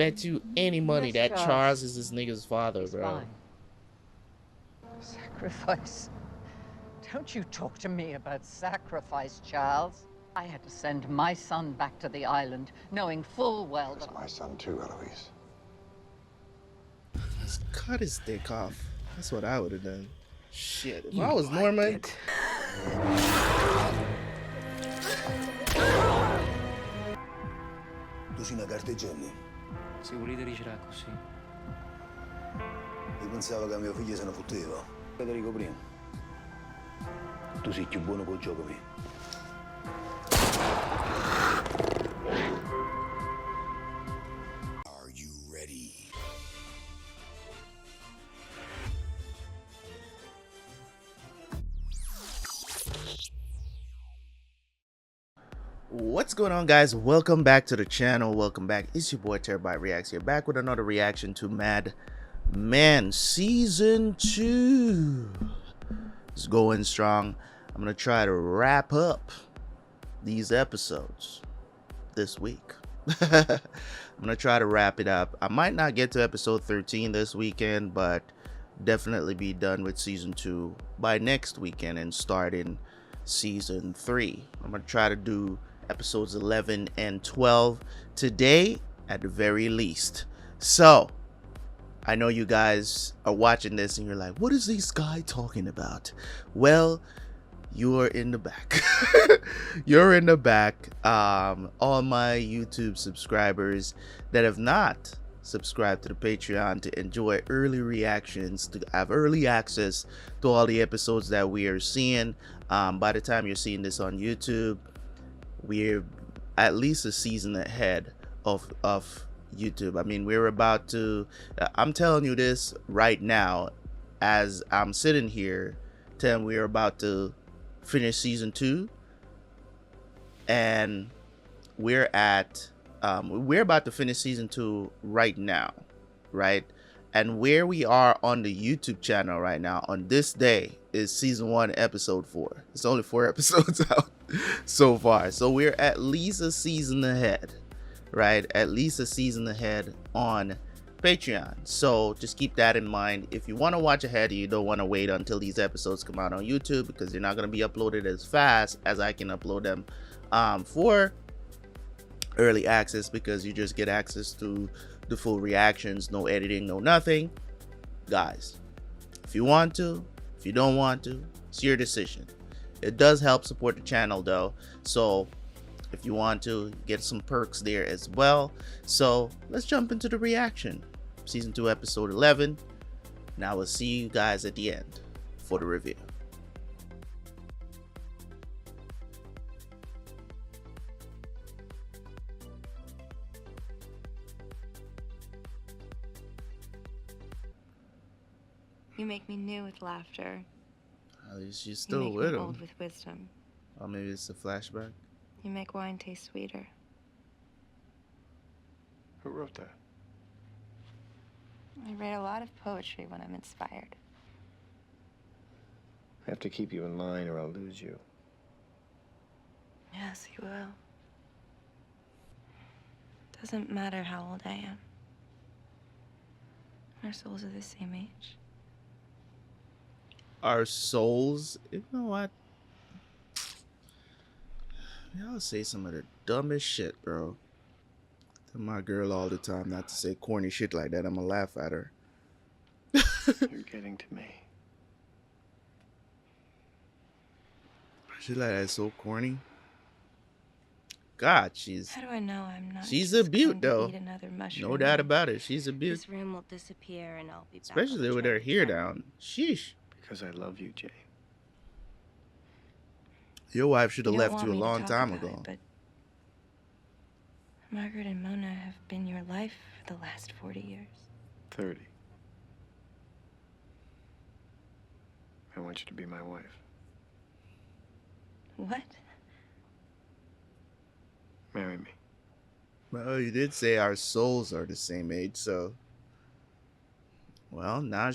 bet you any money that Charles is this nigga's father, bro. Fine. Sacrifice. Don't you talk to me about sacrifice, Charles. I had to send my son back to the island, knowing full well that my son too, Eloise. Just cut his dick off. That's what I would have done. Shit, if I was Norman. Tu sei una carteggiani? Se volete ricerà così. Io pensavo che mio figlio se ne fotteva. Federico prima. Tu sei più buono col gioco mio. Are you ready? What's going on, guys? Welcome back to the channel. Welcome back. It's your boy Terabyt Reacts here, back with another reaction to MADMEN Season 2. It's going strong. I'm gonna try to wrap up these episodes this week. I'm gonna try to wrap it up. I might not get to episode 13 this weekend, but definitely be done with season 2 by next weekend and start in season 3. I'm gonna try to do episodes 11 and 12 today at the very least. So I know you guys are watching this and you're like, what is this guy talking about? Well, you're in the back. You're in the back. All my YouTube subscribers that have not subscribed to the Patreon to enjoy early reactions, to have early access to all the episodes that we are seeing. By the time you're seeing this on YouTube, we're at least a season ahead of YouTube. I mean, we're about to, I'm telling you this right now as I'm sitting here telling we're about to finish season 2, and we're about to finish season 2 right now, right? And where we are on the YouTube channel right now on this day is season 1 episode 4. It's only 4 episodes out so far, so we're at least a season ahead, right? At least a season ahead on Patreon. So just keep that in mind. If you want to watch ahead, you don't want to wait until these episodes come out on YouTube, because they're not going to be uploaded as fast as I can upload them for early access, because you just get access to the full reactions, no editing, no nothing. Guys, if you want to, if you don't want to, it's your decision. It does help support the channel though, so if you want to, get some perks there as well. So let's jump into the reaction. Season 2 episode 11. Now we'll see you guys at the end for the review. You make me new with laughter. At least she's You still make with me him. old with wisdom. Or maybe it's a flashback. You make wine taste sweeter. Who wrote that? I write a lot of poetry when I'm inspired. I have to keep you in line or I'll lose you. Yes, you will. Doesn't matter how old I am. Our souls are the same age. Our souls, you know what? Y'all say some of the dumbest shit, bro. Tell my girl all the time not to say corny shit like that. I'ma laugh at her. You're getting to me. Shit like that is so corny. God, she's How do I know I'm not? she's just a beaut going to though. eat another mushroom? No doubt about it. She's a beaut. This room will disappear and I'll be back. Especially with her hair down. Sheesh. Because I love you, Jane. Your wife should have You don't left want you a me to long talk time about ago. it, but Margaret and Mona have been your life for the last 40 years. 30. I want you to be my wife. What? Marry me. Well, you did say our souls are the same age, so. Well, now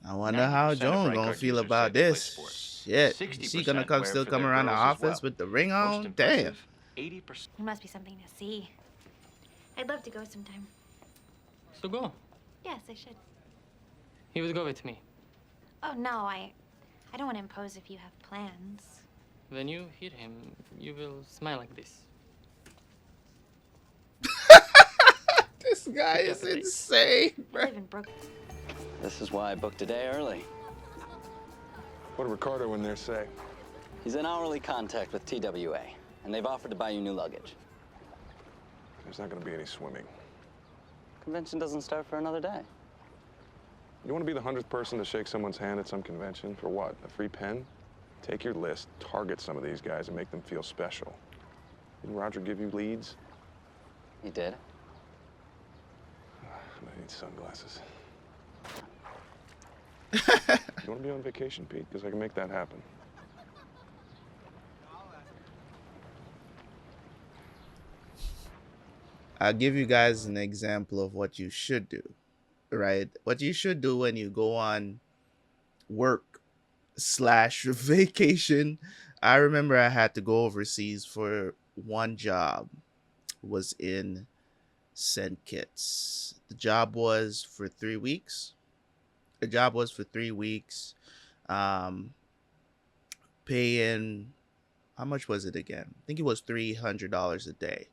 I wonder how Joan gonna feel about this. Shit, is she gonna still come around the office with the ring on? Damn. There must be something to see. I'd love to go sometime. So go. Yes, I should. He will go with me. Oh, no, I don't want to impose if you have plans. When you hear him, you will smile like this. This guy is Terabyt. insane, I bro. live in Brooklyn. This is why I booked a day early. What did Ricardo in there say? He's in hourly contact with TWA, and they've offered to buy you new luggage. There's not gonna be any swimming. Convention doesn't start for another day. You wanna be the 100th person to shake someone's hand at some convention? For what? A free pen? Take your list, target some of these guys, and make them feel special. Didn't Roger give you leads? He did. I need sunglasses. You wanna be on vacation, Pete? Because I can make that happen. I'll give you guys an example of what you should do, right? What you should do when you go on work / vacation. I remember I had to go overseas for one job. It was in St. Kitts. The job was for 3 weeks. Paying, how much was it again? I think it was $300 a day.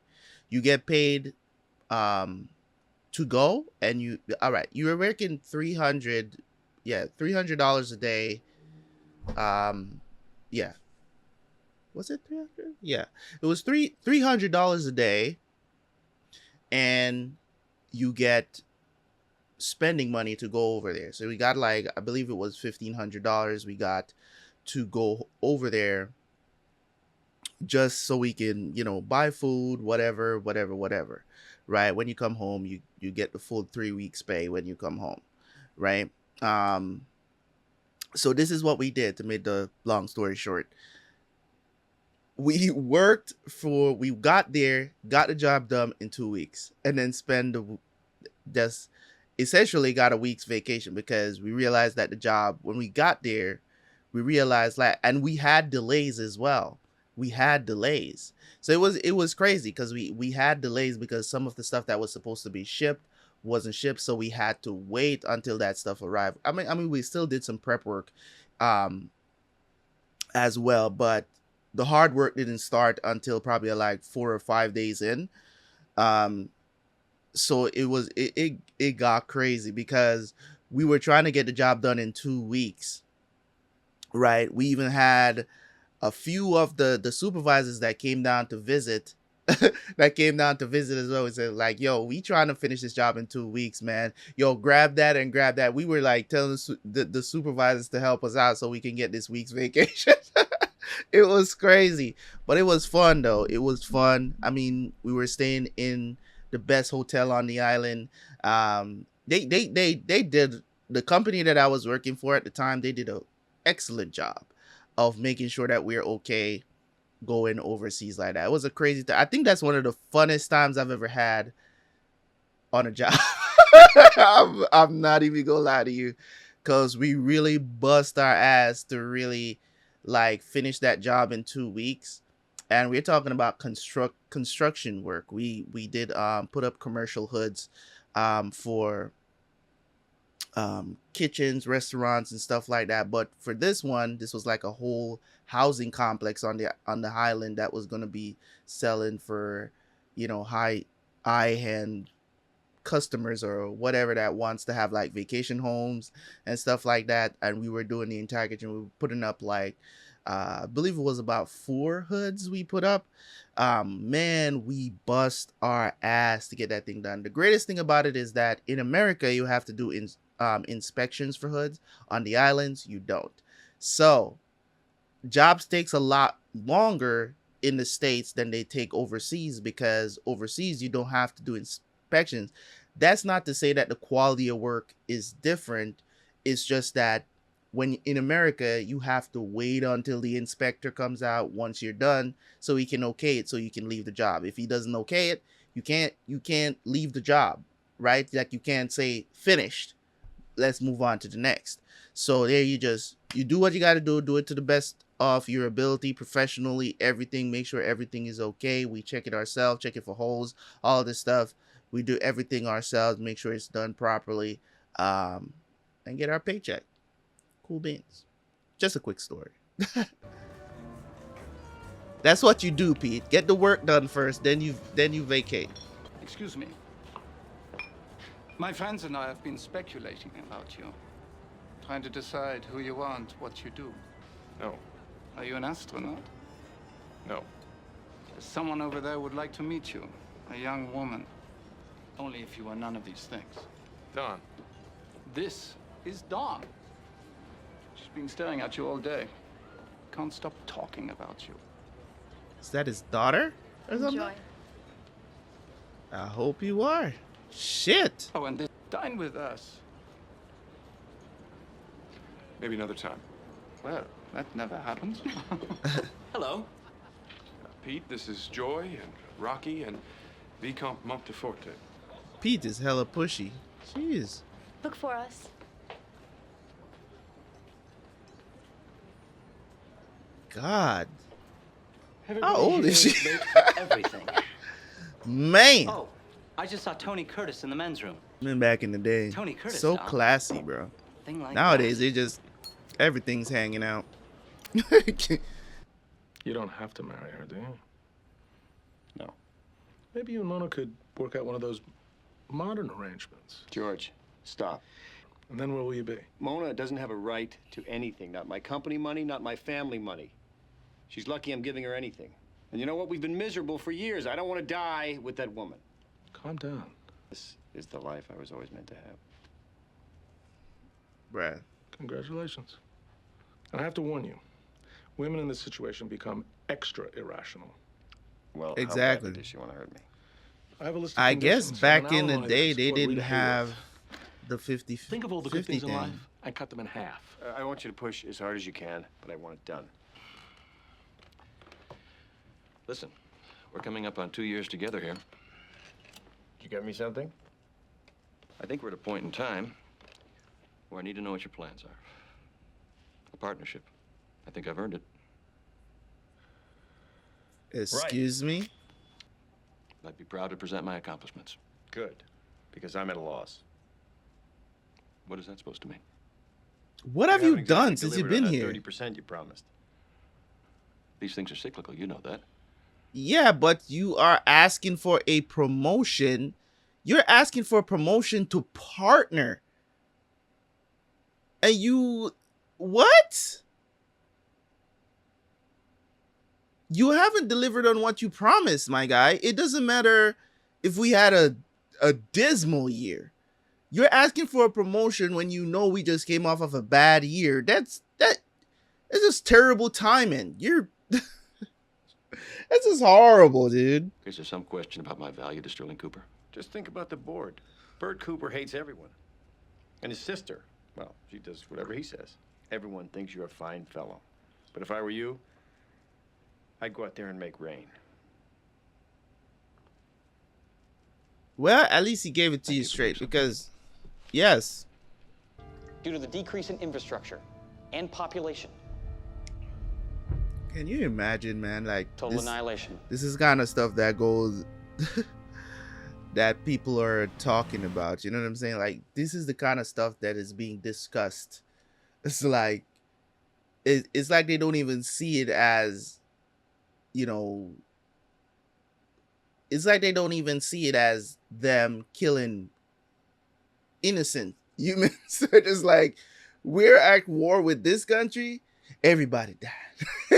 You get paid to go, and you were working $300 a day. Yeah. Was it 300? Yeah. It was $300 a day, and you get spending money to go over there. So we got, like, I believe it was $1,500 we got to go over there, just so we can, buy food, whatever, right? When you come home, you get the full 3 weeks pay when you come home, right? So this is what we did, to make the long story short. We got there, got the job done in 2 weeks, and then just essentially got a week's vacation, because we realized that the job, when we got there, we realized that, and we had delays as well. So it was crazy, because we had delays because some of the stuff that was supposed to be shipped wasn't shipped, so we had to wait until that stuff arrived. I mean we still did some prep work as well, but the hard work didn't start until probably like 4 or 5 days in. So it got crazy, because we were trying to get the job done in 2 weeks, right? We even had a few of the supervisors that came down to visit as well. We said, like, yo, we trying to finish this job in 2 weeks, man. Yo, grab that and grab that. We were like telling the supervisors to help us out so we can get this week's vacation. It was crazy, but it was fun though. It was fun. I mean, we were staying in the best hotel on the island. They did, the company that I was working for at the time, they did an excellent job of making sure that we're okay going overseas like that. It was a crazy time. I think that's one of the funnest times I've ever had on a job. I'm not even gonna lie to you, because we really bust our ass to really like finish that job in 2 weeks. And we're talking about construction work. We did put up commercial hoods for kitchens, restaurants, and stuff like that. But for this one, this was like a whole housing complex on the island that was going to be selling for, high-end customers or whatever that wants to have like vacation homes and stuff like that. And we were doing the entire kitchen. We were putting up like I believe it was about 4 hoods we put up. Man, we bust our ass to get that thing done. The greatest thing about it is that in America, you have to do inspections for hoods. On the islands, you don't. So jobs takes a lot longer in the States than they take overseas, because overseas you don't have to do inspections. That's not to say that the quality of work is different. It's just that when in America, you have to wait until the inspector comes out once you're done, so he can okay it, so you can leave the job. If he doesn't okay it, you can't leave the job, right? Like, you can't say finished, let's move on to the next. So there, you do what you got to do it to the best of your ability professionally, everything. Make sure everything is okay. We check it ourselves, check it for holes, all this stuff. We do everything ourselves, make sure it's done properly, and get our paycheck. Cool beans. Just a quick story. That's what you do, Pete. Get the work done first, then you vacate. Excuse me. My friends and I have been speculating about you. Trying to decide who you are and what you do. No. Are you an astronaut? No. Someone over there would like to meet you. A young woman. Only if you are none of these things. Don. This is Dawn. She's been staring at you all day. Can't stop talking about you. Is that his daughter or something? Enjoy. I hope you are. Shit. Oh, and dine with us. Maybe another time. Well, that never happens. Hello. Pete, this is Joy and Rocky and Vicomte Monteforte. Pete is hella pushy. Jeez. Look for us. God. How old is she? Everything. Man. Oh, I just saw Tony Curtis in the men's room. Man, back in the day. Tony Curtis, so Doc. classy, bro. Thing like Nowadays, that. they just everything's hanging out. You don't have to marry her, do you? No. Maybe you and Mona could work out one of those modern arrangements. George, stop. And then where will you be? Mona doesn't have a right to anything. Not my company money, not my family money. She's lucky I'm giving her anything. And you know what? We've been miserable for years. I don't want to die with that woman. Calm down. This is the life I was always meant to have. Bruh. Congratulations. And I have to warn you, women in this situation become extra irrational. Well, Exactly. how badly does she want to hurt me? I have a list of I guess conditions, back and in the I'll day, only they explore didn't Rita have Hayworth. the 50 Think of all the good 50 things in thing. life. I cut them in half. I want you to push as hard as you can, but I want it done. Listen, we're coming up on 2 years together here. You get me something? I think we're at a point in time where I need to know what your plans are. A partnership. I think I've earned it. Excuse me? I'd be proud to present my accomplishments. Good, because I'm at a loss. What is that supposed to mean? What have you done since you've been here? 30% you promised. These things are cyclical, you know that. Yeah, but you are asking for a promotion. You're asking for a promotion to partner. And you... What? You haven't delivered on what you promised, my guy. It doesn't matter if we had a dismal year. You're asking for a promotion when you know we just came off of a bad year. That's just terrible timing. You're... This is horrible, dude. Is there some question about my value to Sterling Cooper? Just think about the board. Bert Cooper hates everyone. And his sister, well, she does whatever he says. Everyone thinks you're a fine fellow. But if I were you, I'd go out there and make rain. Well, at least he gave it to you straight because, yes. Due to the decrease in infrastructure and population. Can you imagine, man? Like Total annihilation. This is kind of stuff that goes that people are talking about. You know what I'm saying? Like this is the kind of stuff that is being discussed. It's like it's like they don't even see it as, you know. It's like they don't even see it as them killing innocent humans. They're just like, we're at war with this country. Everybody died.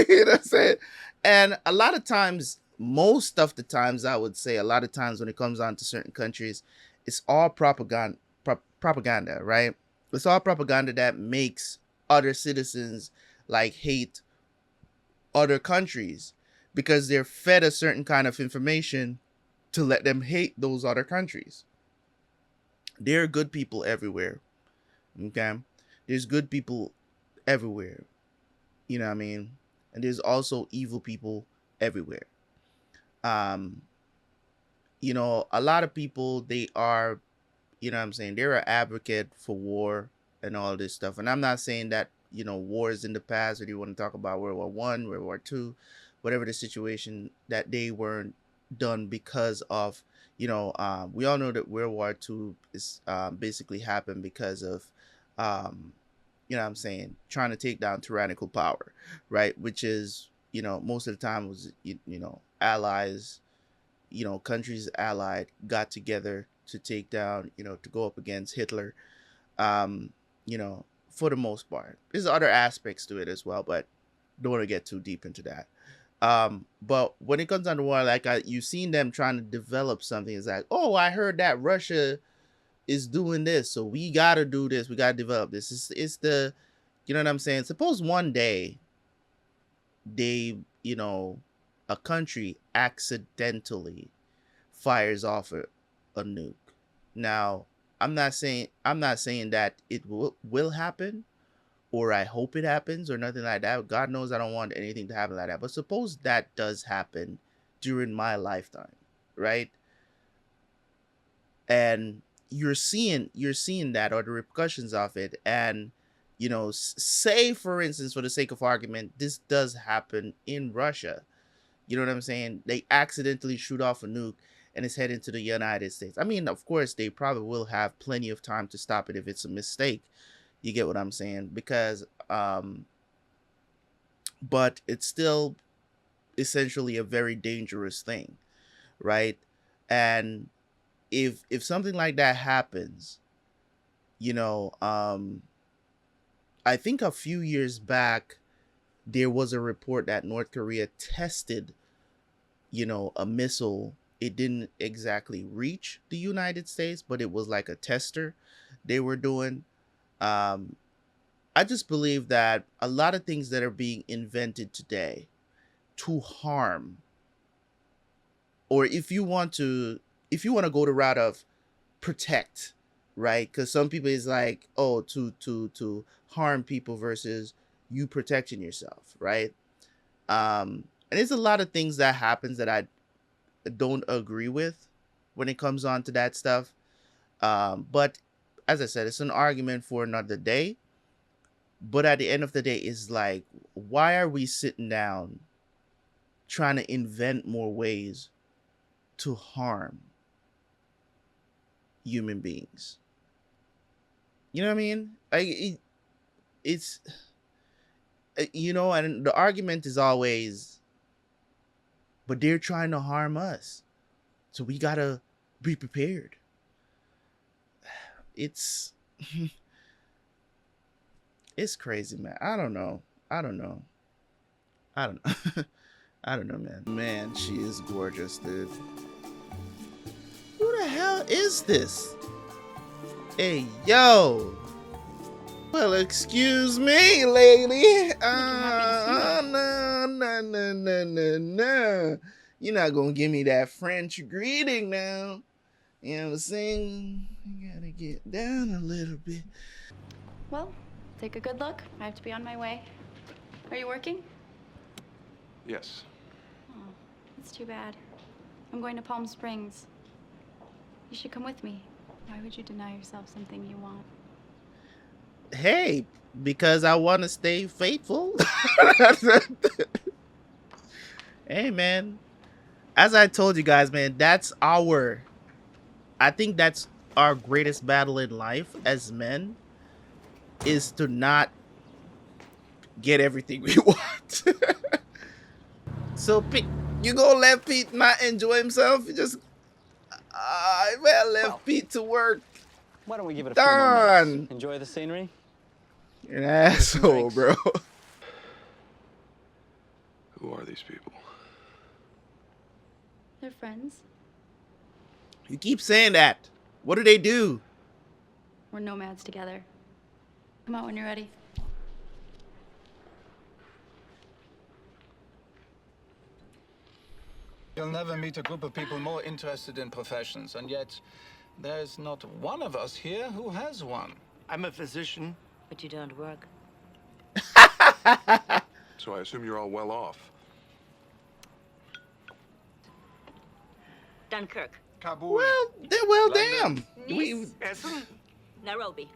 You know what I'm saying? And a lot of times, most of the times, I would say, a lot of times when it comes on to certain countries, it's all propaganda, right? It's all propaganda that makes other citizens like hate other countries because they're fed a certain kind of information to let them hate those other countries. There are good people everywhere. Okay? There's good people everywhere. You know what I mean? And there's also evil people everywhere. You know, a lot of people, they are, you know what I'm saying, they're an advocate for war and all this stuff. And I'm not saying that, wars in the past, or do you want to talk about World War One, World War Two, whatever the situation, that they weren't done because of, we all know that World War Two is basically happened because of, what I'm saying, trying to take down tyrannical power, right? Which is, most of the time was, allies, countries allied got together to take down, to go up against Hitler, um, for the most part. There's other aspects to it as well, but don't want to get too deep into that. But when it comes down to war, like you've seen them trying to develop something. It's like, oh, I heard that Russia is doing this, so we gotta do this. We gotta develop this. It's the, you know what I'm saying? Suppose one day they, a country accidentally fires off a nuke. Now, I'm not saying that it will happen, or I hope it happens, or nothing like that. God knows I don't want anything to happen like that. But suppose that does happen during my lifetime, right? And you're seeing that, or the repercussions of it, and say, for instance, for the sake of argument, this does happen in Russia. You know what I'm saying? They accidentally shoot off a nuke and it's heading to the United States. I mean, of course, they probably will have plenty of time to stop it if it's a mistake. You get what I'm saying? Because, but it's still essentially a very dangerous thing, right? And if something like that happens, I think a few years back, there was a report that North Korea tested, a missile. It didn't exactly reach the United States, but it was like a tester they were doing. I just believe that a lot of things that are being invented today to harm, or if you want to go the route of protect, right? Because some people is like, oh, to harm people versus you protecting yourself, right? And there's a lot of things that happens that I don't agree with when it comes on to that stuff. But as I said, it's an argument for another day. But at the end of the day, it's like, why are we sitting down trying to invent more ways to harm human beings? You know what I mean? Like it's and the argument is always, but they're trying to harm us, so we gotta be prepared. It's it's crazy, man. I don't know, man. Man, she is gorgeous, dude. Who the hell is this? Hey, yo. Well, excuse me, lady. No. You're not gonna give me that French greeting now. You know what I'm saying? You gotta get down a little bit. Well, take a good look. I have to be on my way. Are you working? Yes. Oh, that's too bad. I'm going to Palm Springs. You should come with me. Why would you deny yourself something you want? Hey, because I want to stay faithful. Hey, man. As I told you guys, man, I think that's our greatest battle in life as men, is to not get everything we want. So Pete, you gonna let Pete not enjoy himself? You just left Pete to work. Why don't we give it a few more Done. minutes? Enjoy the scenery? You're an asshole, bro. Who are these people? They're friends. You keep saying that. What do they do? We're nomads together. Come out when you're ready. You'll never meet a group of people more interested in professions, and yet there's not one of us here who has one. I'm a physician. But you don't work. So I assume you're all well off. Dunkirk. Kabul. Well, damn. Nice. Essen. Nairobi.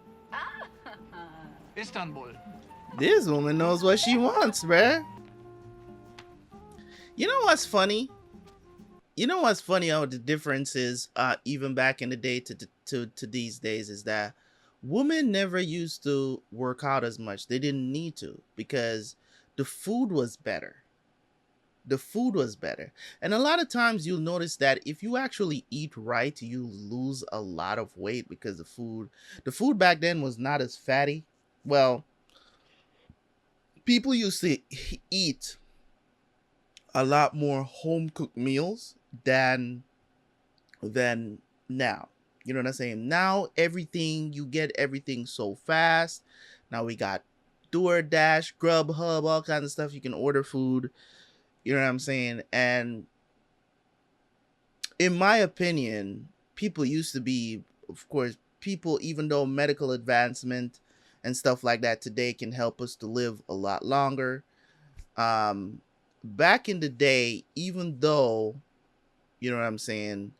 Istanbul. This woman knows what she wants, bruh. You know what's funny? You know what's funny? How the difference is, even back in the day to these days, is that women never used to work out as much. They didn't need to because the food was better. The food was better. And a lot of times you'll notice that if you actually eat right, you lose a lot of weight because the food back then was not as fatty. Well, people used to eat a lot more home cooked meals than now. You know what I'm saying? Now you get everything so fast. Now we got DoorDash, Grubhub, all kinds of stuff. You can order food. You know what I'm saying? And in my opinion, people used to be, of course, people, even though medical advancement and stuff like that today can help us to live a lot longer. Back in the day, even though, you know what I'm saying,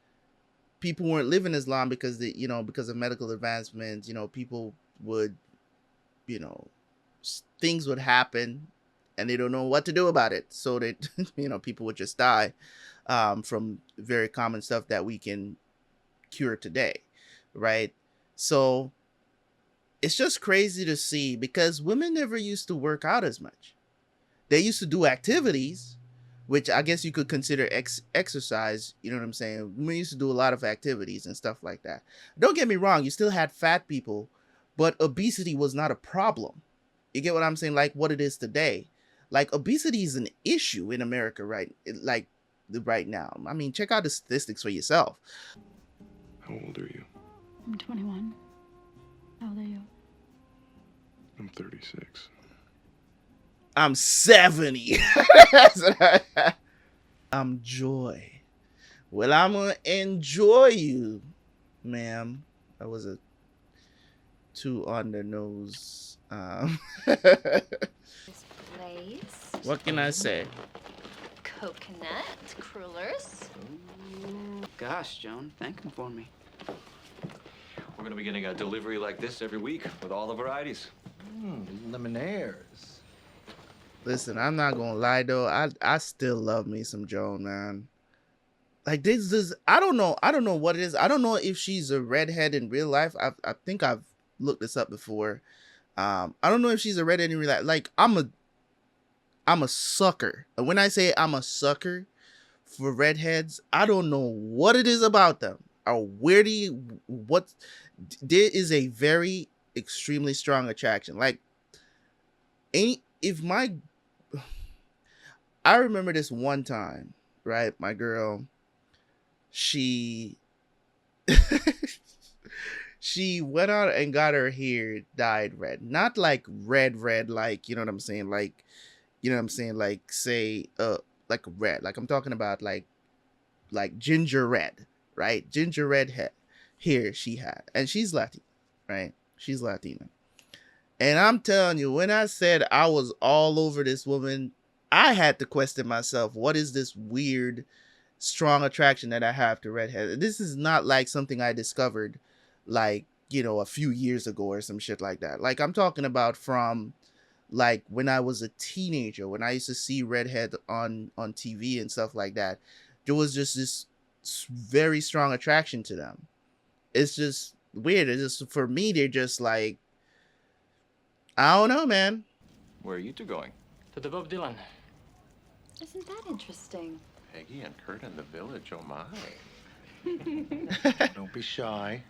people weren't living as long because because of medical advancements, people would, things would happen and they don't know what to do about it. So that, people would just die from very common stuff that we can cure today. Right. So it's just crazy to see because women never used to work out as much. They used to do activities, which I guess you could consider exercise. You know what I'm saying? Women used to do a lot of activities and stuff like that. Don't get me wrong. You still had fat people, but obesity was not a problem. You get what I'm saying? Like what it is today. Like obesity is an issue in America, right? Right now. I mean, check out the statistics for yourself. How old are you? I'm 21. How old are you? I'm 36. I'm 70. I'm Joy. Well, I'm gonna enjoy you, ma'am. That was a too on the nose. This place. What can I say? Coconut crullers. Gosh, Joan, thank him for me. We're going to be getting a delivery like this every week with all the varieties. Lemonaire's. Listen, I'm not gonna lie though. I still love me some Joan, man. Like this I don't know what it is. I don't know if she's a redhead in real life. I think I've looked this up before. I don't know if she's a redhead in real life. Like I'm a sucker. And when I say I'm a sucker for redheads, I don't know what it is about them or there is a very extremely strong attraction. Like I remember this one time, right? My girl, she she went out and got her hair dyed red. Not like red, like, you know what I'm saying? Like, you know what I'm saying? Like, say, like red. Like, I'm talking about like ginger red, right? Ginger red hair she had. And she's Latina, right? She's Latina. And I'm telling you, when I said I was all over this woman, I had to question myself, what is this weird, strong attraction that I have to redhead? This is not like something I discovered like, a few years ago or some shit like that. Like I'm talking about from like when I was a teenager, when I used to see redhead on TV and stuff like that. There was just this very strong attraction to them. It's just weird. It's just, for me, they're just like, I don't know, man. Where are you two going? To the Bob Dylan. Isn't that interesting? Peggy and Kurt in the village, oh my. Don't be shy.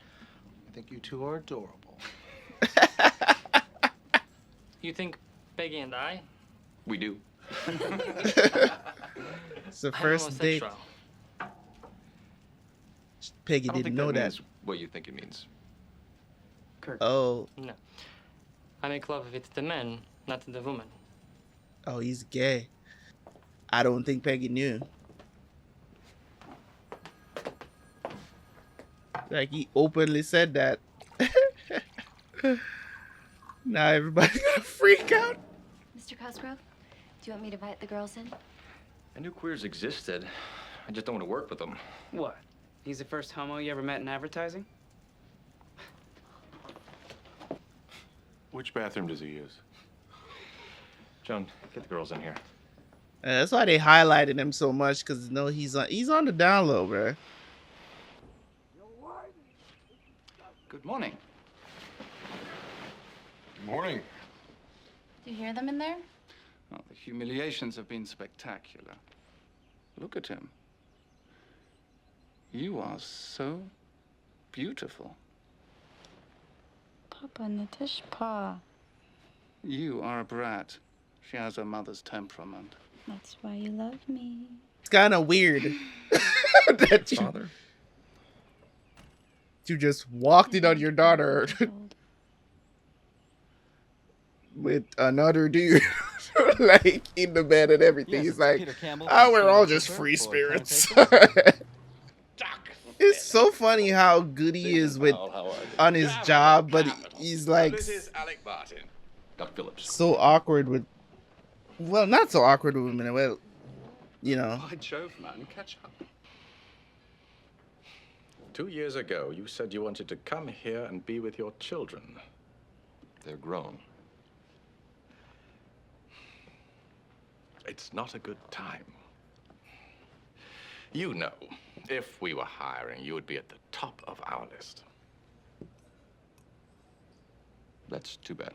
I think you two are adorable. You think Peggy and I? We do. It's the first date. Peggy I don't didn't think know that. means what you think it means. Kurt. Oh. No. I make love with the man, not the woman. Oh, he's gay. I don't think Peggy knew. Like, he openly said that. Now everybody's gonna freak out. Mr. Cosgrove, do you want me to invite the girls in? I knew queers existed. I just don't want to work with them. What? He's the first homo you ever met in advertising? Which bathroom does he use? Joan, get the girls in here. That's why they highlighted him so much, because no, he's on the down low, bro. Good morning. Good morning. Do you hear them in there? Oh, the humiliations have been spectacular. Look at him. You are so beautiful. Papa Natishpa. You are a brat. She has her mother's temperament. That's why you love me. It's kind of weird that Father? you just walked in on your daughter with another dude, like in the bed and everything. He's like, oh, we're all just free spirits. It's so funny how good he is with on his job, but he's like Doc Phillips. so awkward with. Well, not so awkward with women. Well, you know. By Jove, man, catch up. 2 years ago, you said you wanted to come here and be with your children. They're grown. It's not a good time. You know, if we were hiring, you would be at the top of our list. That's too bad.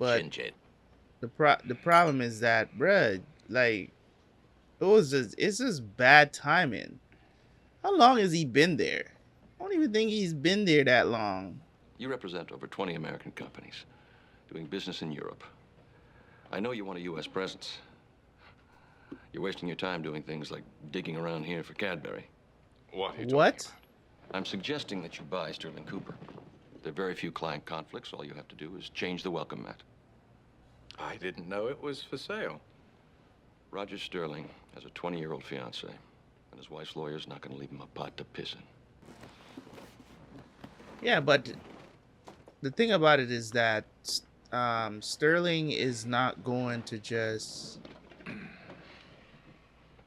But Gingy. the problem is that, bruh, like, it's just bad timing. How long has he been there? I don't even think he's been there that long. You represent over 20 American companies doing business in Europe. I know you want a U.S. presence. You're wasting your time doing things like digging around here for Cadbury. What are you What? I'm suggesting that you buy Sterling Cooper. There are very few client conflicts. All you have to do is change the welcome mat. I didn't know it was for sale. Roger Sterling has a 20-year-old fiancée, and his wife's lawyer's not going to leave him a pot to piss in. Yeah, but the thing about it is that Sterling is not going to just,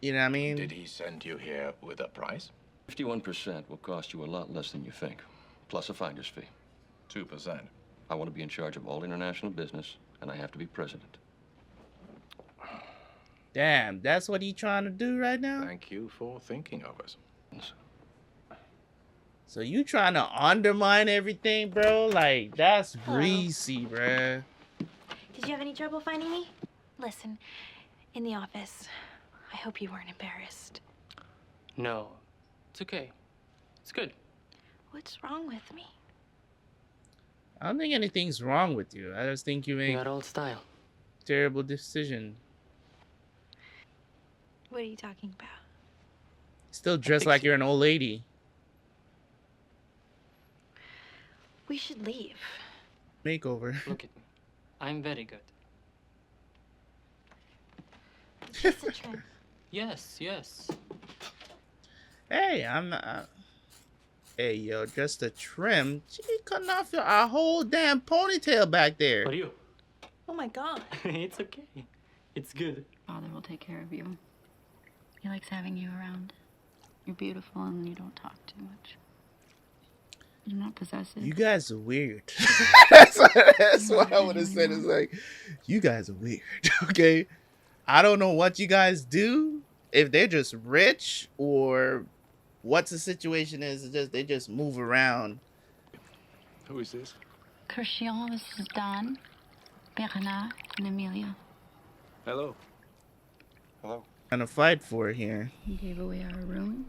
you know what I mean? Did he send you here with a price? 51% will cost you a lot less than you think, plus a finder's fee. 2%. I want to be in charge of all international business, and I have to be president. Damn, that's what he trying to do right now? Thank you for thinking of us. So you trying to undermine everything, bro? Like, that's greasy, bruh. Did you have any trouble finding me? Listen, in the office, I hope you weren't embarrassed. No, it's okay. It's good. What's wrong with me? I don't think anything's wrong with you. I just think you make You got old style. terrible decision. What are you talking about? Still dressed like you're an old lady. We should leave. Makeover. Look at me. I'm very good. Just a trim. Yes, yes. Hey, I'm not. Hey, yo, just a trim. She cutting off our whole damn ponytail back there. For you. Oh my god. It's okay. It's good. Father will take care of you. He likes having you around. You're beautiful and you don't talk too much. You're not possessive. You guys are weird. that's what I would have said. It's like, you guys are weird, okay? I don't know what you guys do. If they're just rich or what the situation is, it's just they just move around. Who is this? Christian, this is Don, Bernard, and Amelia. Hello. Hello. Trying to fight for it here. He gave away our room.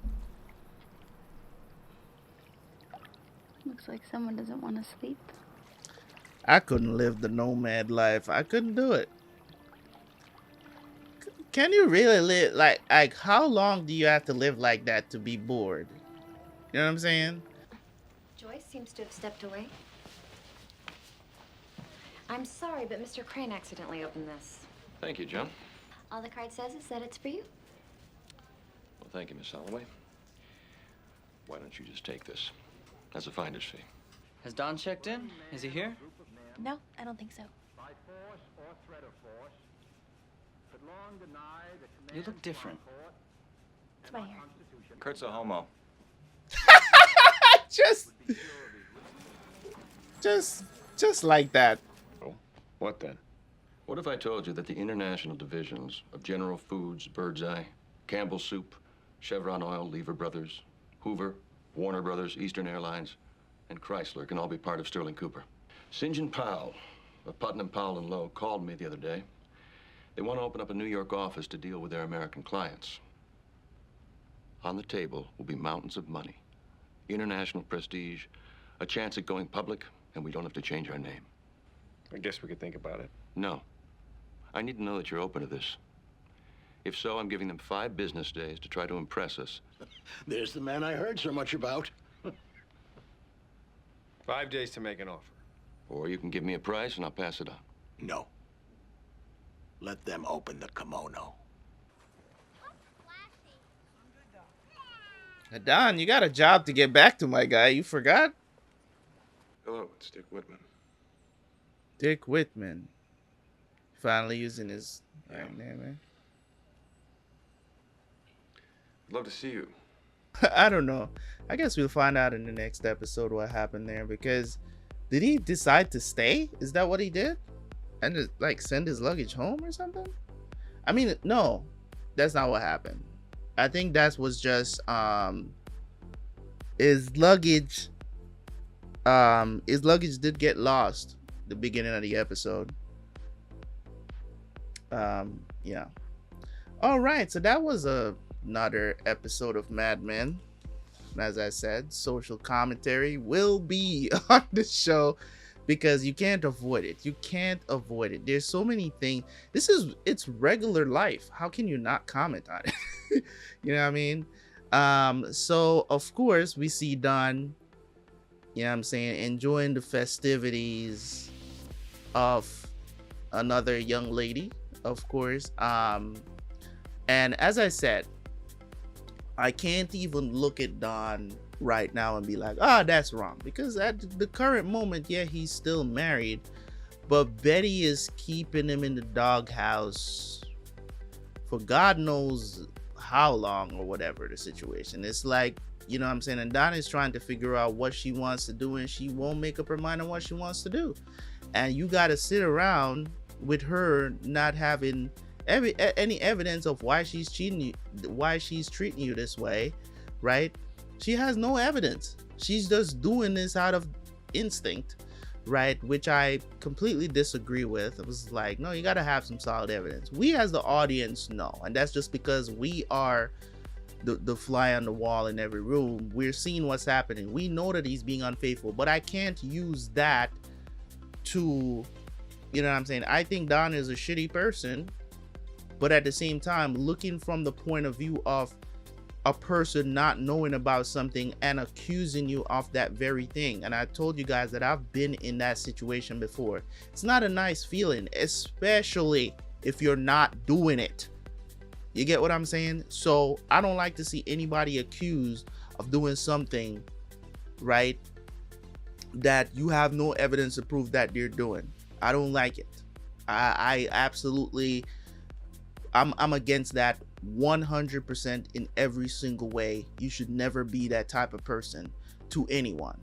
Looks like someone doesn't want to sleep. I couldn't live the nomad life. I couldn't do it. Can you really live like how long do you have to live like that to be bored? You know what I'm saying? Joyce seems to have stepped away. I'm sorry, but Mr. Crane accidentally opened this. Thank you, John. All the card says is that it's for you. Well, thank you, Miss Holloway. Why don't you just take this as a finder's fee? Has Don checked in? Is he here? No, I don't think so. You look different. It's my hair. Kurt's a homo. just like that. Oh, what then? What if I told you that the international divisions of General Foods, Birdseye, Campbell Soup, Chevron Oil, Lever Brothers, Hoover, Warner Brothers, Eastern Airlines, and Chrysler can all be part of Sterling Cooper? St. John Powell of Putnam, Powell and Lowe called me the other day. They want to open up a New York office to deal with their American clients. On the table will be mountains of money, international prestige, a chance at going public, and we don't have to change our name. I guess we could think about it. No. I need to know that you're open to this. If so, I'm giving them 5 business days to try to impress us. There's the man I heard so much about. 5 days to make an offer. Or you can give me a price and I'll pass it on. No. Let them open the kimono. Don, you got a job to get back to, my guy. You forgot? Hello, it's Dick Whitman. Dick Whitman. Finally using his right name, man. I'd love to see you. I don't know. I guess we'll find out in the next episode what happened there, because did he decide to stay? Is that what he did? And just, like, send his luggage home or something? I mean, no, that's not what happened. I think that was just his luggage did get lost the beginning of the episode. Yeah. All right, so that was another episode of Mad Men. And as I said, social commentary will be on the show because you can't avoid it. You can't avoid it. There's so many things. It's regular life. How can you not comment on it? You know what I mean? So of course we see Don, you know what I'm saying, enjoying the festivities of another young lady, of course. And as I said, I can't even look at Don right now and be like, that's wrong, because at the current moment, yeah, he's still married, but Betty is keeping him in the doghouse for God knows how long, or whatever the situation. It's like, you know what I'm saying, and Don is trying to figure out what she wants to do, and she won't make up her mind on what she wants to do. And you got to sit around with her not having any evidence of why she's cheating you, why she's treating you this way, right? She has no evidence. She's just doing this out of instinct, right? Which I completely disagree with. It was like, no, you got to have some solid evidence. We as the audience know, and that's just because we are the fly on the wall in every room. We're seeing what's happening. We know that he's being unfaithful, but I can't use that to, you know what I'm saying? I think Don is a shitty person, but at the same time, looking from the point of view of a person not knowing about something and accusing you of that very thing. And I told you guys that I've been in that situation before. It's not a nice feeling, especially if you're not doing it. You get what I'm saying? So I don't like to see anybody accused of doing something, right, that you have no evidence to prove that they're doing. I don't like it. I absolutely, I'm against that 100% in every single way. You should never be that type of person to anyone.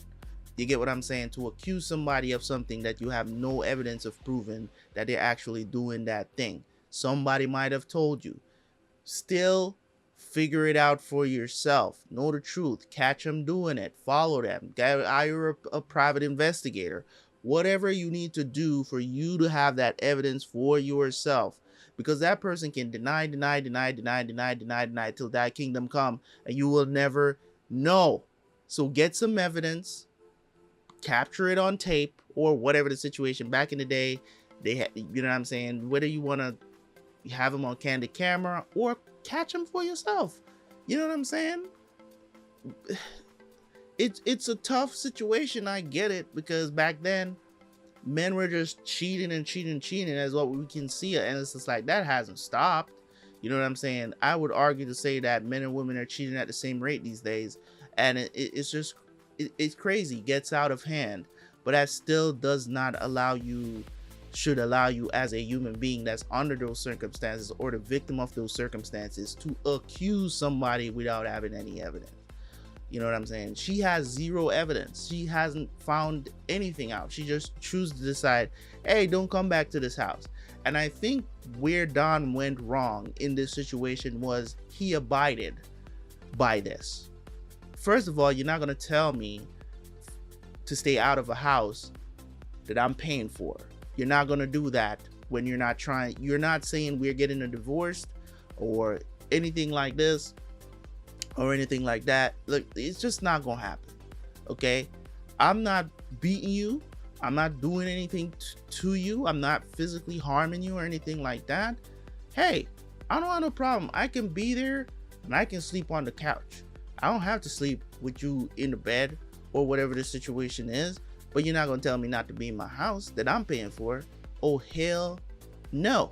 You get what I'm saying? To accuse somebody of something that you have no evidence of proving that they're actually doing that thing. Somebody might have told you. Still figure it out for yourself. Know the truth. Catch them doing it. Follow them. Hire a private investigator. Whatever you need to do for you to have that evidence for yourself. Because that person can deny till that kingdom come, and you will never know. So get some evidence, capture it on tape, or whatever the situation. Back in the day, they had, you know what I'm saying, whether you want to have them on candid camera or catch them for yourself. You know what I'm saying? It's a tough situation. I get it, because back then men were just cheating as what we can see, and it's just like that hasn't stopped. You know what I'm saying? I would argue to say that men and women are cheating at the same rate these days, and it's just it's crazy. It gets out of hand, but that still does not should allow you as a human being that's under those circumstances or the victim of those circumstances to accuse somebody without having any evidence. You know what I'm saying? She has zero evidence. She hasn't found anything out. She just chooses to decide, hey, don't come back to this house. And I think where Don went wrong in this situation was he abided by this. First of all, you're not going to tell me to stay out of a house that I'm paying for. You're not going to do that when you're not saying we're getting a divorce or anything like this or anything like that. Look, it's just not going to happen. Okay? I'm not beating you. I'm not doing anything to you. I'm not physically harming you or anything like that. Hey, I don't have no problem. I can be there and I can sleep on the couch. I don't have to sleep with you in the bed or whatever the situation is, but you're not going to tell me not to be in my house that I'm paying for. Oh, hell no.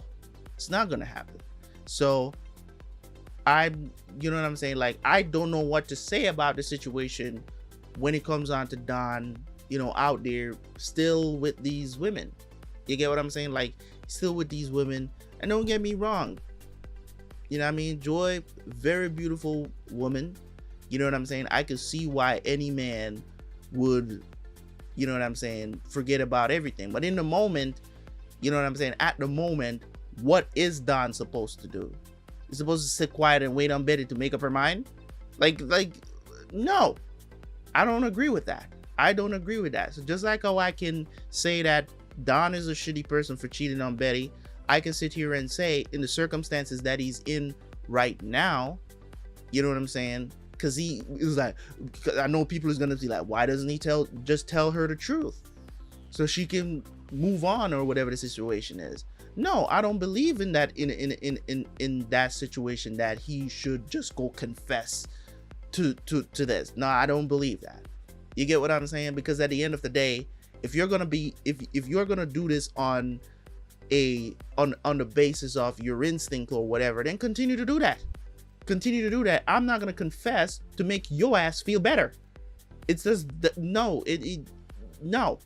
It's not going to happen. So you know what I'm saying? Like, I don't know what to say about the situation when it comes on to Don, you know, out there still with these women. You get what I'm saying? Like, still with these women. And don't get me wrong, you know what I mean? Joy, very beautiful woman. You know what I'm saying? I could see why any man would, you know what I'm saying, forget about everything. But in the moment, you know what I'm saying? At the moment, what is Don supposed to do? He's supposed to sit quiet and wait on Betty to make up her mind? Like, no. I don't agree with that. I don't agree with that. So just like how I can say that Don is a shitty person for cheating on Betty, I can sit here and say in the circumstances that he's in right now, you know what I'm saying? Because he is like, I know people is gonna be like, why doesn't he just tell her the truth so she can move on or whatever the situation is? No, I don't believe in that. In that situation, that he should just go confess to this. No, I don't believe that. You get what I'm saying? Because at the end of the day, if you're gonna do this on the basis of your instinct or whatever, then continue to do that. Continue to do that. I'm not gonna confess to make your ass feel better. It's just no. No.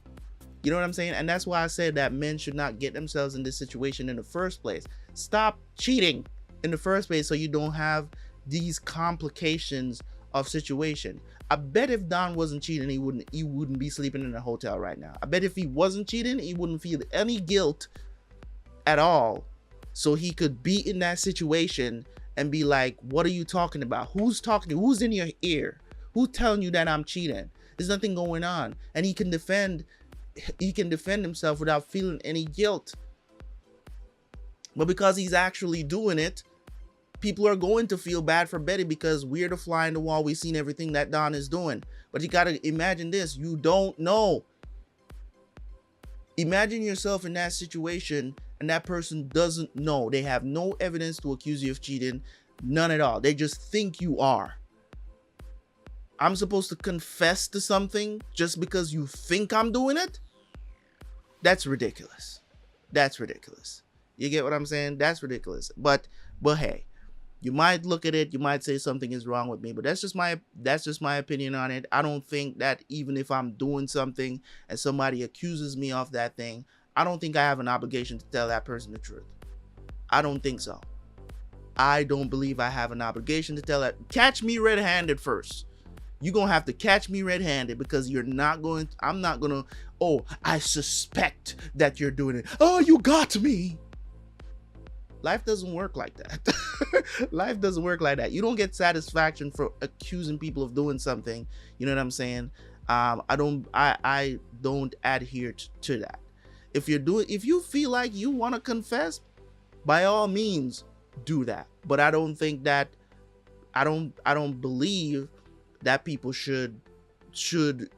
You know what I'm saying? And that's why I said that men should not get themselves in this situation in the first place. Stop cheating in the first place so you don't have these complications of situation. I bet if Don wasn't cheating, he wouldn't be sleeping in a hotel right now. I bet if he wasn't cheating, he wouldn't feel any guilt at all. So he could be in that situation and be like, what are you talking about? Who's talking to you? Who's in your ear? Who's telling you that I'm cheating? There's nothing going on. And he can defend himself without feeling any guilt. But because he's actually doing it, people are going to feel bad for Betty because we're the fly in the wall. We've seen everything that Don is doing. But you got to imagine this. You don't know. Imagine yourself in that situation and that person doesn't know. They have no evidence to accuse you of cheating. None at all. They just think you are. I'm supposed to confess to something just because you think I'm doing it? That's ridiculous. That's ridiculous. You get what I'm saying? That's ridiculous. But hey, you might look at it, you might say something is wrong with me, but that's just my opinion on it. I don't think that even if I'm doing something and somebody accuses me of that thing, I don't think I have an obligation to tell that person the truth. I don't think so. I don't believe I have an obligation to tell that. Catch me red-handed first. You're going to have to catch me red-handed because I'm not going to, oh, I suspect that you're doing it. Oh, you got me. Life doesn't work like that. Life doesn't work like that. You don't get satisfaction for accusing people of doing something. You know what I'm saying? I don't adhere to that. If you feel like you want to confess, by all means do that. But I don't think that, I don't believe that people should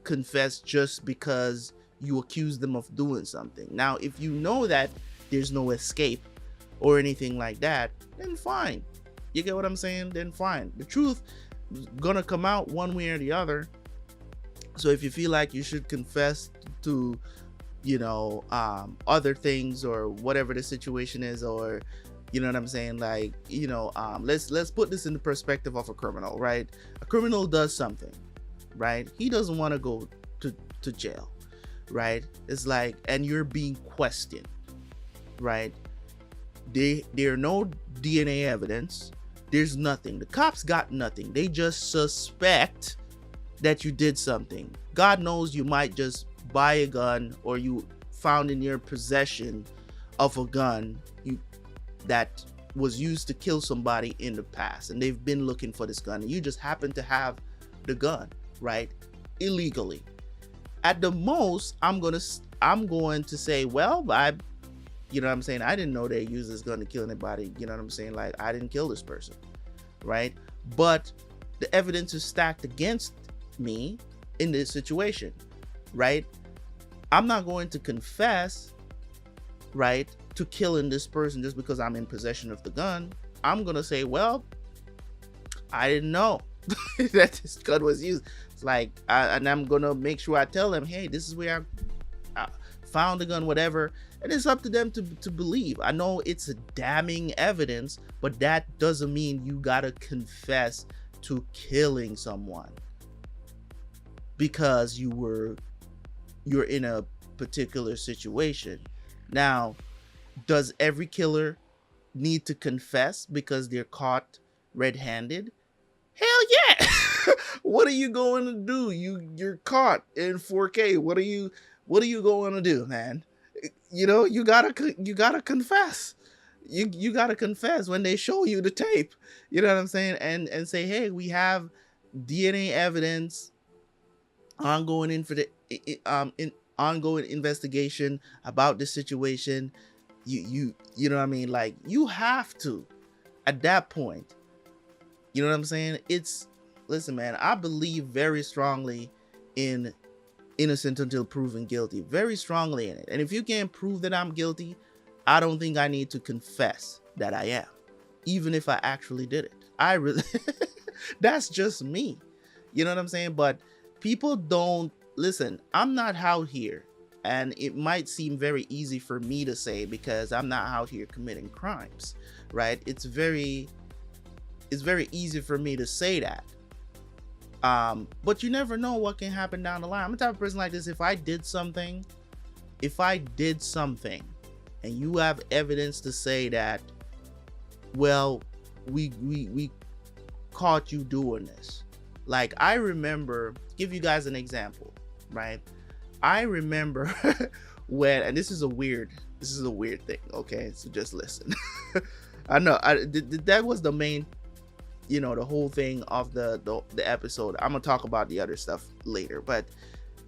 confess just because you accuse them of doing something. Now, if you know that there's no escape or anything like that, then fine. You get what I'm saying? Then fine. The truth is gonna come out one way or the other. So if you feel like you should confess to, you know, other things or whatever the situation is, or you know what I'm saying, like, you know, let's put this in the perspective of a criminal, right? A criminal does something, right? He doesn't want to go to jail, right? It's like, and you're being questioned, right? There are no DNA evidence. There's nothing. The cops got nothing. They just suspect that you did something. God knows you might just buy a gun, or you found in your possession of a gun that was used to kill somebody in the past, and they've been looking for this gun, and you just happen to have the gun, right, illegally. At the most, I'm going to say, well, you know what I'm saying, I didn't know they used this gun to kill anybody. You know what I'm saying? Like, I didn't kill this person, right? But the evidence is stacked against me in this situation, right? I'm not going to confess, right, to killing this person just because I'm in possession of the gun. I'm going to say, well, I didn't know that this gun was used. It's like, and I'm going to make sure I tell them, hey, this is where I found the gun, whatever. And it's up to them to believe. I know it's a damning evidence, but that doesn't mean you got to confess to killing someone because you're in a particular situation. Now, does every killer need to confess because they're caught red-handed? Hell yeah. What are you going to do? You're caught in 4K. What are you going to do, man? You know, you gotta confess. You gotta confess when they show you the tape. You know what I'm saying? And say, hey, we have DNA evidence, ongoing ongoing investigation about this situation. You know what I mean? Like, you have to, at that point. You know what I'm saying? Listen, man, I believe very strongly in innocent until proven guilty, very strongly in it. And if you can't prove that I'm guilty, I don't think I need to confess that I am, even if I actually did it. I really, that's just me. You know what I'm saying? But people don't listen. I'm not out here, and it might seem very easy for me to say because I'm not out here committing crimes, right? It's very easy for me to say that. But you never know what can happen down the line. I'm the type of person like this. If I did something and you have evidence to say that, well, we caught you doing this. Like, I remember, give you guys an example, right? I remember when, and this is a weird thing, okay? So just listen. I know that was the main, you know, the whole thing of the episode. I'm gonna talk about the other stuff later, but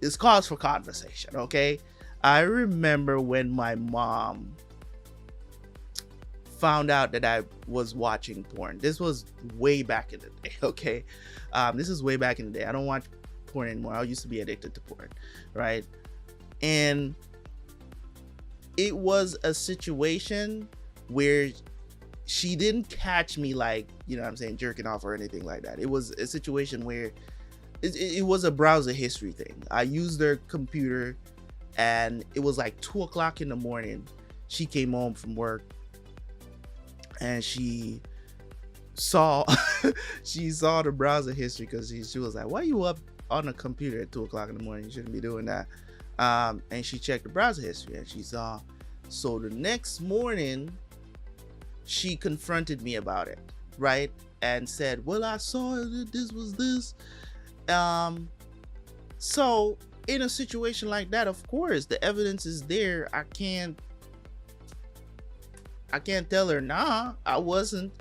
it's cause for conversation, okay? I remember when my mom found out that I was watching porn. This was way back in the day, okay? This is way back in the day. I don't watch porn anymore. I used to be addicted to porn, right? And it was a situation where she didn't catch me, like, you know what I'm saying, jerking off or anything like that. It was a situation where it was a browser history thing. I used their computer and it was like 2 o'clock in the morning. She came home from work and she saw the browser history because she was like, why are you up on the computer at 2 o'clock in the morning? You shouldn't be doing that. And she checked the browser history and she saw. So the next morning, she confronted me about it, right? And said, well, I saw that this was this. So in a situation like that, of course, the evidence is there. I can't tell her, nah, I wasn't.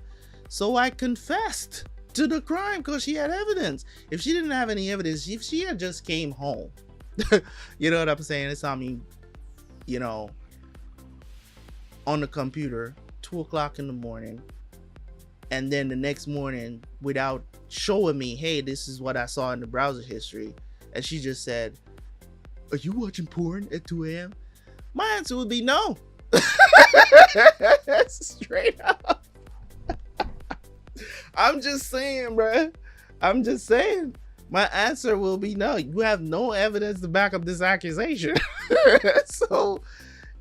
So I confessed to the crime because she had evidence. If she didn't have any evidence, if she had just came home, you know what I'm saying? It's, I mean, you know, on the computer, 2 o'clock in the morning, and then the next morning, without showing me, hey, this is what I saw in the browser history, and she just said, are you watching porn at 2 a.m.? My answer would be no. Straight up. I'm just saying, bruh. I'm just saying. My answer will be no. You have no evidence to back up this accusation. So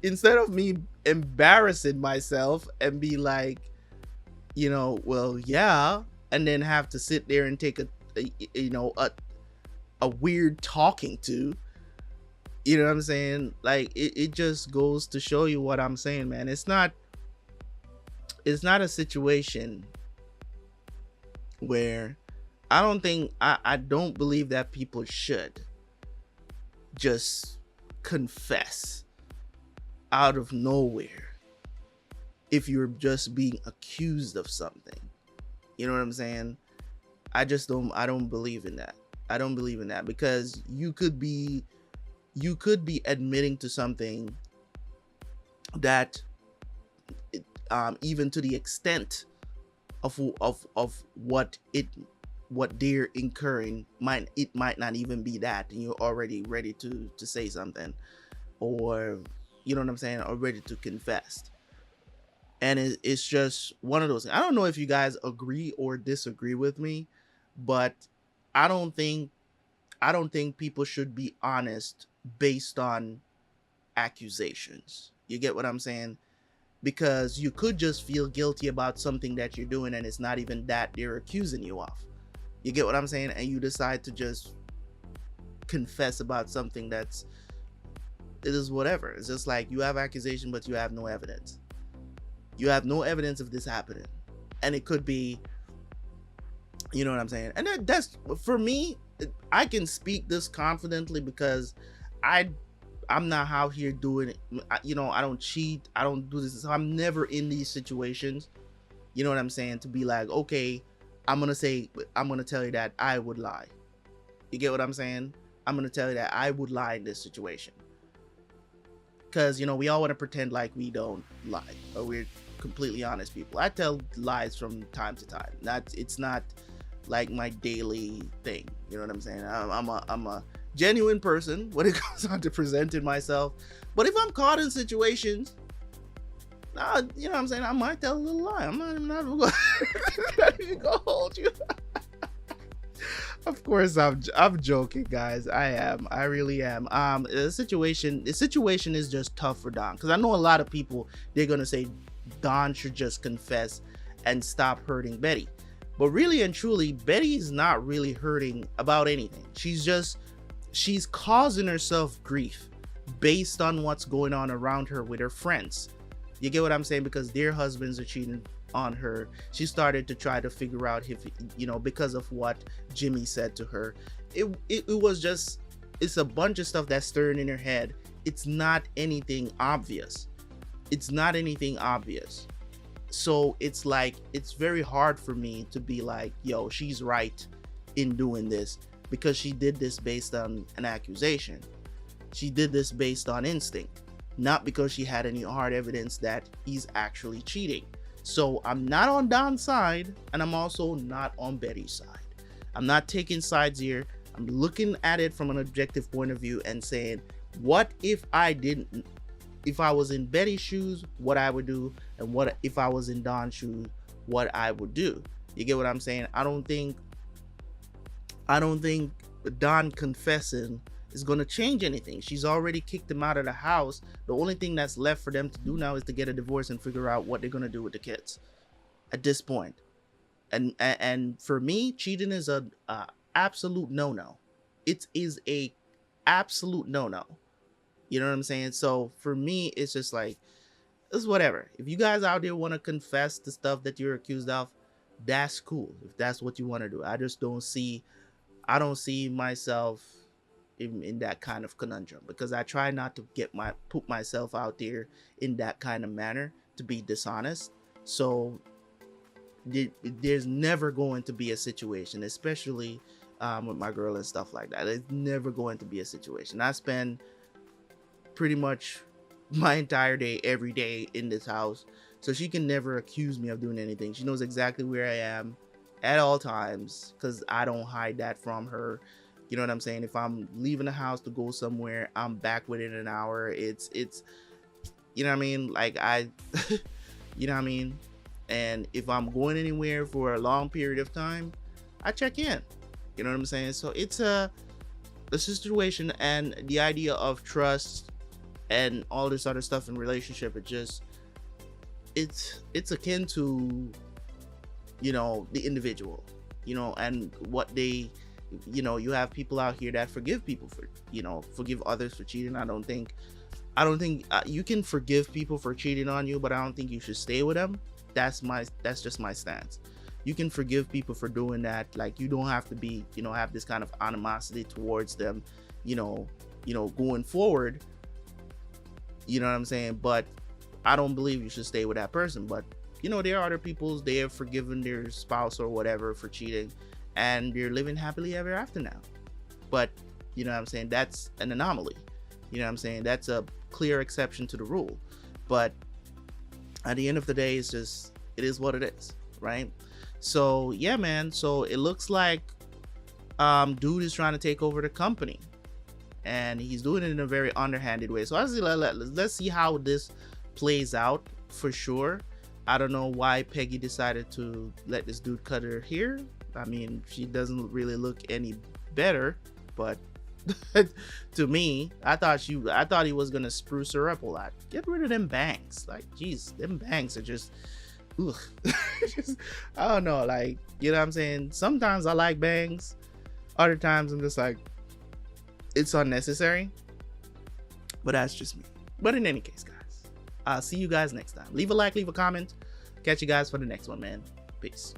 instead of me embarrassing myself and be like, you know, well, yeah, and then have to sit there and take a weird talking to, you know what I'm saying? Like, it just goes to show you what I'm saying, man. It's not a situation where I don't believe that people should just confess out of nowhere if you're just being accused of something. You know what I'm saying? I don't believe in that. I don't believe in that, because you could be admitting to something that even to the extent of what they're incurring might not even be that, and you're already ready to say something, or you know what I'm saying, or ready to confess. And it's just one of those things. I don't know if you guys agree or disagree with me, but I don't think people should be honest based on accusations. You get what I'm saying? Because you could just feel guilty about something that you're doing, and it's not even that they're accusing you of. You get what I'm saying? And you decide to just confess about something it is whatever. It's just like you have accusation, but you have no evidence. You have no evidence of this happening. And it could be, you know what I'm saying? And that's, for me, I can speak this confidently because I'm not out here doing it. You know, I don't cheat. I don't do this. So I'm never in these situations. You know what I'm saying? To be like, okay, I'm going to tell you that I would lie. You get what I'm saying? I'm going to tell you that I would lie in this situation. Because, you know, we all want to pretend like we don't lie, or we're completely honest people. I tell lies from time to time. It's not like my daily thing. You know what I'm saying? I'm a genuine person when it comes on to presenting myself. But if I'm caught in situations, you know what I'm saying, I might tell a little lie. I'm not even gonna hold you. Of course, I'm joking, guys. I really am. The situation is just tough for Don, because I know a lot of people, they're gonna say Don should just confess and stop hurting Betty. But really and truly, Betty is not really hurting about anything. She's causing herself grief based on what's going on around her with her friends. You get what I'm saying? Because their husbands are cheating on her. She started to try to figure out if, you know, because of what Jimmy said to her. It's a bunch of stuff that's stirring in her head. It's not anything obvious. So it's like, it's very hard for me to be like, yo, she's right in doing this, because she did this based on an accusation. She did this based on instinct, not because she had any hard evidence that he's actually cheating. So I'm not on Don's side, and I'm also not on Betty's side. I'm not taking sides here. I'm looking at it from an objective point of view and saying, what if I was in Betty's shoes, what I would do, and what if I was in Don's shoes, what I would do. You get what I'm saying? I don't think Don confessing is going to change anything. She's already kicked him out of the house. The only thing that's left for them to do now is to get a divorce and figure out what they're going to do with the kids at this point. And for me, cheating is a absolute no-no. It is a absolute no-no. You know what I'm saying? So for me, it's just like, it's whatever. If you guys out there want to confess the stuff that you're accused of, that's cool. If that's what you want to do. I don't see myself in that kind of conundrum, because I try not to put myself out there in that kind of manner to be dishonest. So there's never going to be a situation, especially with my girl and stuff like that. There's never going to be a situation. I spend pretty much my entire day, every day in this house, so she can never accuse me of doing anything. She knows exactly where I am at all times, because I don't hide that from her. You know what I'm saying? If I'm leaving the house to go somewhere, I'm back within an hour. It's you know what I mean? Like you know what I mean? And if I'm going anywhere for a long period of time, I check in. You know what I'm saying? So it's a situation, and the idea of trust and all this other stuff in relationship, it's akin to, you know, the individual, you know, and what they, you know, you have people out here that forgive people for, you know, forgive others for cheating. I don't think you can forgive people for cheating on you, but I don't think you should stay with them. That's just my stance. You can forgive people for doing that. Like, you don't have to be, you know, have this kind of animosity towards them, you know, going forward. You know what I'm saying? But I don't believe you should stay with that person. But you know, there are other people, they have forgiven their spouse or whatever for cheating, and they're living happily ever after now. But you know what I'm saying, that's an anomaly. You know what I'm saying, that's a clear exception to the rule. But at the end of the day, it's just, it is what it is, right? So yeah, man, so it looks like dude is trying to take over the company, and he's doing it in a very underhanded way. So let's see how this plays out. For sure, I don't know why Peggy decided to let this dude cut her hair. I mean, she doesn't really look any better, but to me, I thought he was gonna spruce her up a lot. Get rid of them bangs. Like, geez, them bangs are just, ugh. Just, I don't know, like, you know what I'm saying? Sometimes I like bangs, other times I'm just like, it's unnecessary. But that's just me. But in any case, guys, I'll see you guys next time. Leave a like, leave a comment. Catch you guys for the next one, man. Peace.